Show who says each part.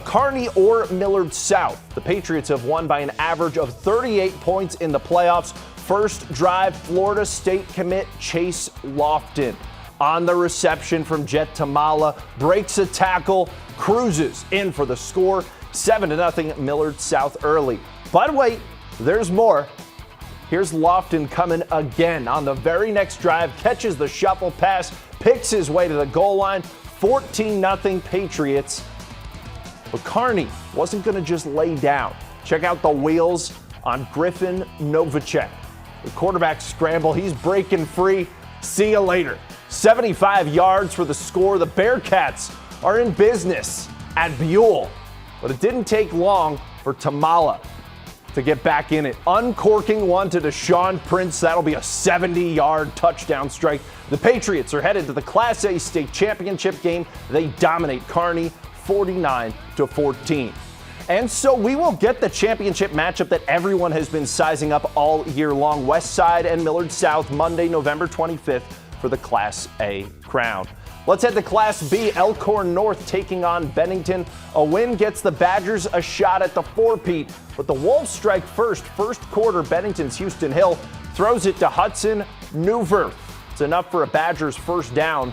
Speaker 1: Kearney or Millard South. The Patriots have won by an average of 38 points in the playoffs. First drive, Florida State commit Chase Lofton on the reception from Jet Tamala, breaks a tackle, cruises in for the score, 7-0 Millard South early. But wait, there's more. Here's Lofton coming again on the very next drive, catches the shuffle pass, picks his way to the goal line, 14-0 Patriots. But Kearney wasn't going to just lay down. Check out the wheels on Griffin Novacek. The quarterback scramble, he's breaking free. See you later. 75 yards for the score. The Bearcats are in business at Buell. But it didn't take long for Tamala to get back in it. Uncorking one to Deshaun Prince. That'll be a 70-yard touchdown strike. The Patriots are headed to the Class A state championship game. They dominate Kearney 49-14. And so we will get the championship matchup that everyone has been sizing up all year long. West Side and Millard South, Monday, November 25th for the Class A crown. Let's head to Class B. Elkhorn North taking on Bennington. A win gets the Badgers a shot at the four-peat, but the Wolves strike first. First quarter, Bennington's Houston Hill throws it to Hudson Newverth. It's enough for a Badgers first down.